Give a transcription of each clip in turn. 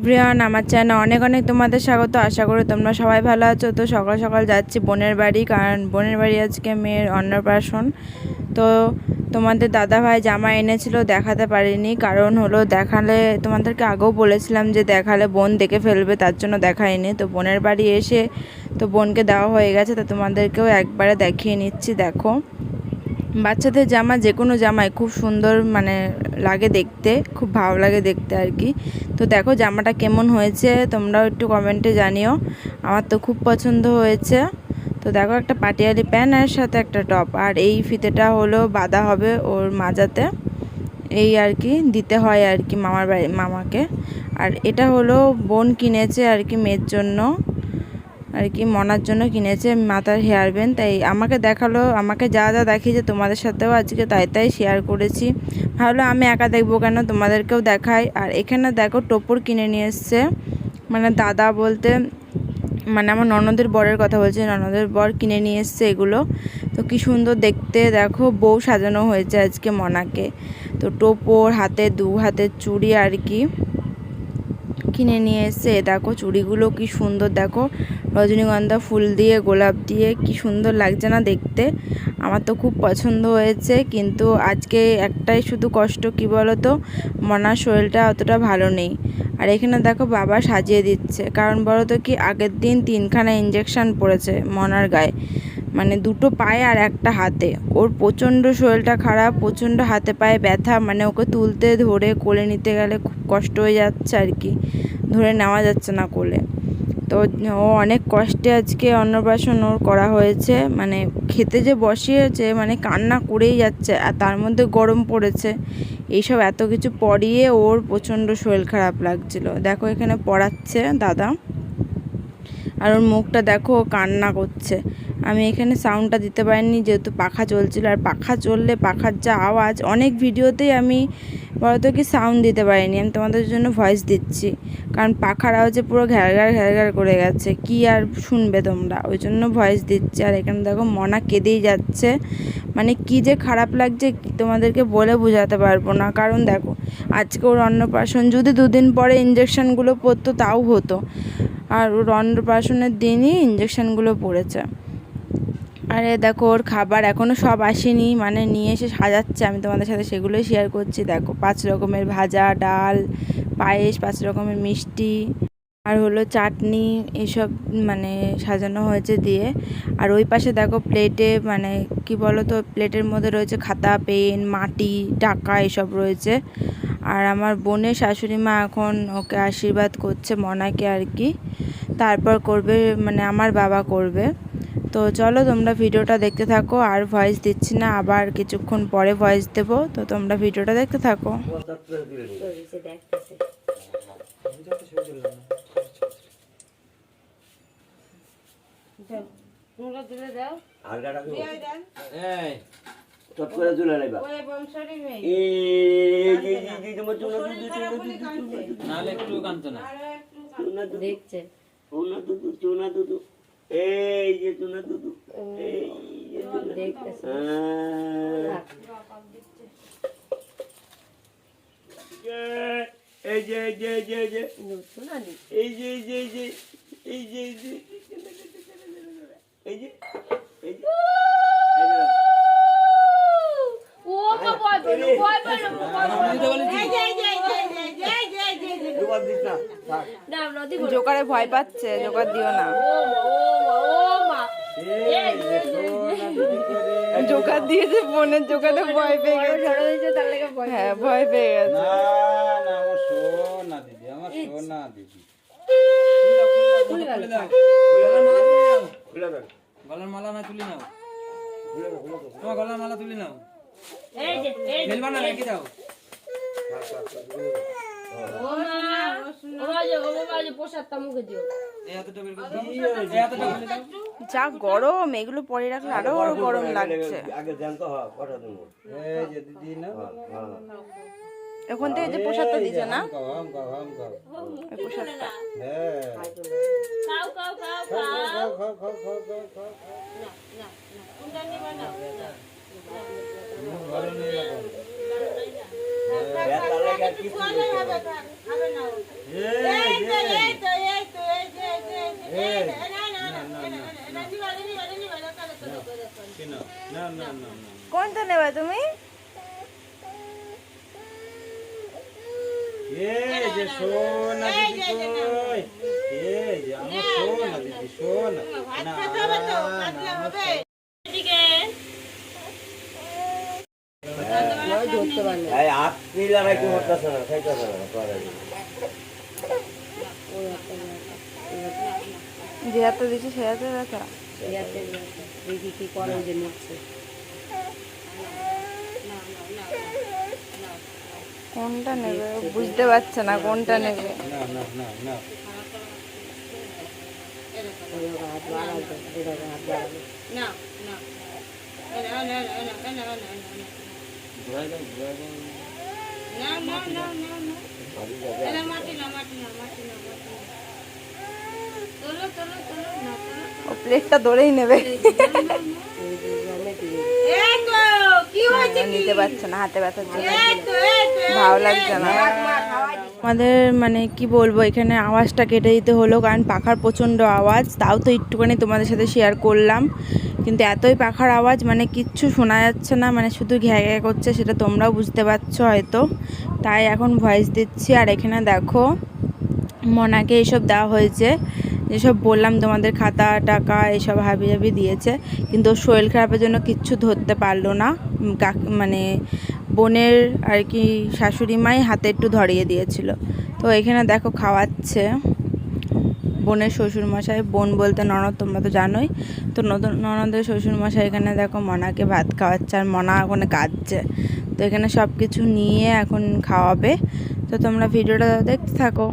Everyone, আমার চ্যানেলে অনেক অনেক তোমাদের স্বাগত। আশা করি তোমরা সবাই ভালো আছো। তো সকাল সকাল যাচ্ছি বোনের বাড়ি, কারণ বোনের বাড়ি আজকে মেয়ের অন্নপ্রাশন। তো তোমাদের দাদাভাই জামা এনেছিল, দেখাতে পারিনি, কারণ হলো দেখালে তোমাদেরকে আগেও বলেছিলাম যে দেখালে বোন দেখে ফেলবে, তার জন্য দেখাইনি। তো বোনের বাড়ি এসে তো বোনকে দেওয়া হয়ে গেছে, তো তোমাদেরকেও একবারে দেখিয়ে নিচ্ছি। দেখো, বাচ্চাদের জামা যে কোনো জামাই খুব সুন্দর লাগে দেখতে, খুব ভালো লাগে দেখতে আর কি। তো দেখো জামাটা কেমন হয়েছে তোমরাও একটু কমেন্টে জানিও। আমার তো খুব পছন্দ হয়েছে। তো দেখো, একটা পাটিয়ালি প্যান্ট আর সাথে একটা টপ, আর এই ফিতেটা হলো বাঁধা হবে ওর মাজাতে, এই আর কি দিতে হয় আর কি মামাকে। আর এটা হলো বোন কিনেছে আর কি মেয়ের জন্য আর কি, মনার জন্য কিনেছে মাথার হেয়ার ব্যান্ড। তাই আমাকে দেখালো, আমাকে যা যা দেখিয়েছে তোমাদের সাথেও আজকে তাই শেয়ার করেছি। ভাবলো আমি একা দেখবো কেন, তোমাদেরকেও দেখাই। আর এখানে দেখো টোপর কিনে নিয়ে এসছে, দাদা বলতে আমার ননদের বরের কথা বলছি, ননদের বর কিনে নিয়ে এসছে এগুলো। তো কি সুন্দর দেখতে, দেখো বউ সাজানো হয়েছে আজকে মনাকে। তো টোপর, হাতে 2 হাতের চুড়ি আর কি কিনে নিয়ে এসছে। দেখো চুড়িগুলো কি সুন্দর, দেখো রজনীগন্ধা ফুল দিয়ে গোলাপ দিয়ে কি সুন্দর লাগছে না দেখতে। আমার তো খুব পছন্দ হয়েছে, কিন্তু আজকে একটাই শুধু কষ্ট, কি বলো তো, মনার শরীরটা অতটা ভালো নেই। আর এখানে দেখো বাবা সাজিয়ে দিচ্ছে, কারণ বলো তো কি, আগের দিন 3খানা ইঞ্জেকশন পড়েছে মনার গায়ে, 2টো পায়ে আর একটা হাতে। ওর প্রচণ্ড শরীরটা খারাপ, প্রচণ্ড হাতে পায়ে ব্যথা, ওকে তুলতে ধরে কোলে নিতে গেলে খুব কষ্ট হয়ে যাচ্ছে আর কি, ধরে নেওয়া যাচ্ছে না কোলে। তো ও অনেক কষ্টে আজকে অন্নপ্রাশন ওর করা হয়েছে, খেতে যে বসিয়েছে কান্না করেই যাচ্ছে, আর তার মধ্যে গরম পড়েছে। এইসব এত কিছু পরিয়ে ওর প্রচণ্ড শরীর খারাপ লাগছিল। দেখো এখানে পড়াচ্ছে দাদা, আর ওর মুখটা দেখো কান্না করছে। আমি এখানে সাউন্ডটা দিতে পারিনি যেহেতু পাখা চলছিল, আর পাখা চললে পাখার যা আওয়াজ, অনেক ভিডিওতেই আমি বলতো কি সাউন্ড দিতে পারিনি, আমি তোমাদের জন্য ভয়েস দিচ্ছি, কারণ পাখার আওয়াজে পুরো ঘ্যারঘ্যার করে গেছে, কি আর শুনবে তোমরা, ওই জন্য ভয়েস দিচ্ছি। আর এখানে দেখো মনা কেঁদেই যাচ্ছে, কি যে খারাপ লাগছে তোমাদেরকে বলে বোঝাতে পারবো না। কারণ দেখো আজকে ওর অন্নপ্রাশন, যদি 2 দিন পরে ইঞ্জেকশনগুলো পড়তো তাও হতো, আর ওর অন্নপ্রাশনের দিনই ইঞ্জেকশনগুলো পড়েছে। আরে দেখো ওর খাবার এখনও সব আসেনি, নিয়ে এসে সাজাচ্ছে, আমি তোমাদের সাথে সেগুলোই শেয়ার করছি। দেখো 5 রকমের ভাজা, ডাল, পায়েস, 5 রকমের মিষ্টি, আর হলো চাটনি, এসব সাজানো হয়েছে দিয়ে। আর ওই পাশে দেখো প্লেটে কি বলো তো, প্লেটের মধ্যে রয়েছে খাতা, পেন, মাটি, টাকা, এসব রয়েছে। আর আমার বোনের শাশুড়ি মা এখন ওকে আশীর্বাদ করছে মনাকে আর কি, তারপর করবে আমার বাবা করবে। তো চলো তোমরা ভিডিওটা দেখতে থাকো, আর ভয়েস দিচ্ছি না, আবার কিছুক্ষণ পরে ভয়েস দেবো। তো তোমরা ভিডিওটা দেখতে থাকো। এই যে চুনা দুদু, এই যে এই যে এই যে এই যে এই যে এই যে এই যে এই যে এই যে জোকারে ভয় পাচ্ছে, জোকার দিও না, জোকার দিয়েছে বোনের, জোকারে ভয় পেয়ে গেছে। হ্যাঁ ভয় পেয়ে গেছে। গলার মালা না তুলি নাও, তোমার গলার মালা তুলি নাও, ফেলবা না, রেখে দাও। যা গরম, এগুলো পরে রাখলে আরো গরম লাগছে। এখন থেকে যে প্রসাদটা দিছে না, ওই প্রসাদটা কোনটা নেবে তুমি? এই যে সোনা দিদি কই, এই যে আমার সোনা দিদি সোনা না আপনি লাগাই কি হতেছে না খাইতেছে না যে হাতে দিচ্ছি সে হাতে ব্যথা। দেখি কি করে যে নিচ্ছে। কোনটা নেবে বুঝতে পারছে না কোনটা নেবে। না না না না হাত বাড়াবে, হাত বাড়াবে। না না না না না না না ঘুরাই দাও ঘুরাই দাও না না না না না না মাটি না মাটি না মাটি না তোলো তোলো তোলো না তোলো ও প্লেটটা ধরেই নেবে। এই তো কি হয়েছে নিতে পারছে না হাতে ব্যথার জন্য, এই তো ভালো লাগছে না। আমাদের মানে কি বলবো, এখানে আওয়াজটা কেটে দিতে হলো কারণ পাখার প্রচণ্ড আওয়াজ। তাও তো একটুখানি তোমাদের সাথে শেয়ার করলাম, কিন্তু এতই পাখার আওয়াজ মানে কিচ্ছু শোনা যাচ্ছে না, মানে শুধু ঘ্যা ঘ্যা করছে, সেটা তোমরাও বুঝতে পারছো হয়তো, তাই এখন ভয়েস দিচ্ছি। আর এখানে দেখো মনাকে এইসব দেওয়া হয়েছে, যেসব বললাম তোমাদের খাতা টাকা এইসব হাবি হাবি দিয়েছে, কিন্তু ওর শরীর খারাপের জন্য কিচ্ছু ধরতে পারলো না। মানে বোনের আর কি শাশুড়ি মাই হাতে একটু ধরিয়ে দিয়েছিল। তো এখানে দেখো খাওয়াচ্ছে বোনের শ্বশুরমশাই, বোন বলতে ননদ, তোমরা তো জানোই। তো নতুন ননদের শ্বশুরমশাই এখানে দেখো মনাকে ভাত খাওয়াচ্ছে, আর মনা ওখানে কাঁদছে। তো এখানে সব কিছু নিয়ে এখন খাওয়াবে, তো তোমরা ভিডিওটা দেখতে থাকো।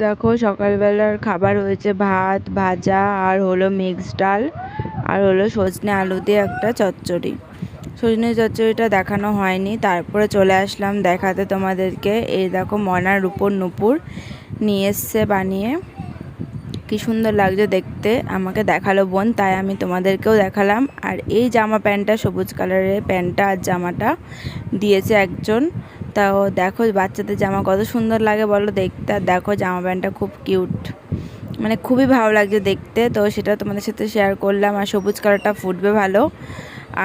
দেখো সকালবেলার খাবার হয়েছে ভাত ভাজা আর হলো মিক্সড ডাল আর হলো সজনে আলু দিয়ে একটা চচ্চড়ি। সজনে চচ্চড়িটা দেখানো হয়নি, তারপরে চলে আসলাম দেখাতে তোমাদেরকে। এই দেখো মনার উপর নুপুর নিয়ে এসছে বানিয়ে, কি সুন্দর লাগছে দেখতে। আমাকে দেখালো বোন, তাই আমি তোমাদেরকেও দেখালাম। আর এই জামা প্যান্টটা সবুজ কালারের প্যান্টটা আর জামাটা দিয়েছে একজন। তাও দেখো বাচ্চাদের জামা কত সুন্দর লাগে বলো দেখতে, আর দেখো জামা প্যান্টটা খুব কিউট, মানে খুবই ভালো লাগছে দেখতে। তো সেটা তোমাদের সাথে শেয়ার করলাম। আর সবুজ কালারটা ফুটবে ভালো।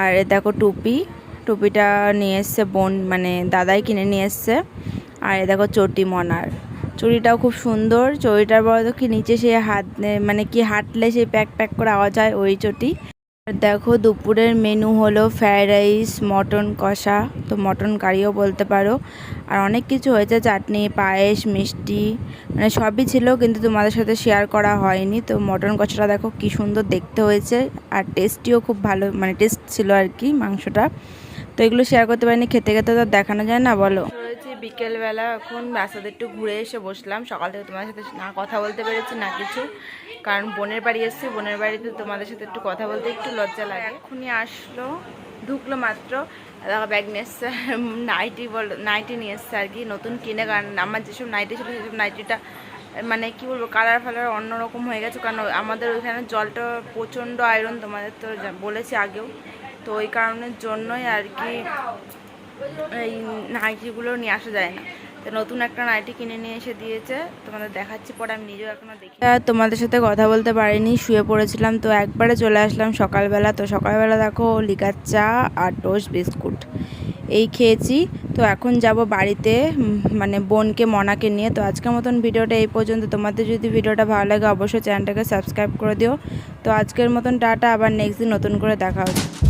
আর দেখো টুপিটা নিয়ে এসছে বোন, মানে দাদাই কিনে নিয়ে এসছে। আর দেখো চটি মনার, চুড়িটাও খুব সুন্দর। চুড়িটার বড় তো কি নিচে সে মানে কি হাঁটলে সেই প্যাক প্যাক করে আওয়াজ হয়, ওই চটি। আর দেখো দুপুরের মেনু হলো ফ্রায়েড রাইস, মটন কষা, তো মটন কারিও বলতে পারো, আর অনেক কিছু হয়েছে, চাটনি পায়েস মিষ্টি, মানে সবই ছিল, কিন্তু তোমাদের সাথে শেয়ার করা হয়নি। তো মটন কষাটা দেখো কি সুন্দর দেখতে হয়েছে, আর টেস্টিও খুব ভালো, মানে টেস্ট ছিল আর কি মাংসটা। তো এগুলো শেয়ার করতে পারিনি, খেতে খেতে তো দেখানো যায় না বলো। রয়েছে বিকেলবেলা, এখন রাস্তাতে একটু ঘুরে এসে বসলাম। সকাল থেকে তোমাদের সাথে না কথা বলতে পেরেছি না কিছু, কারণ বোনের বাড়ি এসেছি, বোনের বাড়িতে তোমাদের সাথে একটু কথা বলতে একটু লজ্জা লাগে। এখনই আসলো, ঢুকলো মাত্র, দেখো ব্যাগ নিয়ে এসছে, নাইটি নিয়ে এসছে আর কি নতুন কিনে, কারণ আমার যেসব নাইটি ছিল সেসব নাইটিটা মানে কি বলবো কালার ফালার অন্যরকম হয়ে গেছে, কারণ আমাদের ওইখানে জলটা প্রচণ্ড আয়রন, তোমাদের তো বলেছি আগেও। তো ওই কারণের জন্যই আর কি এই নাইটিগুলো নিয়ে আসা যায় না। তো নতুন একটা নাইটি কিনে নিয়ে এসে দিয়েছে, তোমাদের দেখাচ্ছি পরে, আমি নিজেও এখনও দেখি। তোমাদের সাথে কথা বলতে পারিনি, শুয়ে পড়েছিলাম, তো একবারে চলে আসলাম সকালবেলা। তো সকালবেলা দেখো লিকার চা আর টোস্ট বিস্কুট এই খেয়েছি। তো এখন যাব বাড়িতে, মানে বোনকে মনাকে নিয়ে। তো আজকের মতন ভিডিওটা এই পর্যন্ত। তোমাদের যদি ভিডিওটা ভালো লাগে অবশ্যই চ্যানেলটাকে সাবস্ক্রাইব করে দিও। তো আজকের মতন টাটা, আবার নেক্সট দিন নতুন করে দেখা হচ্ছে।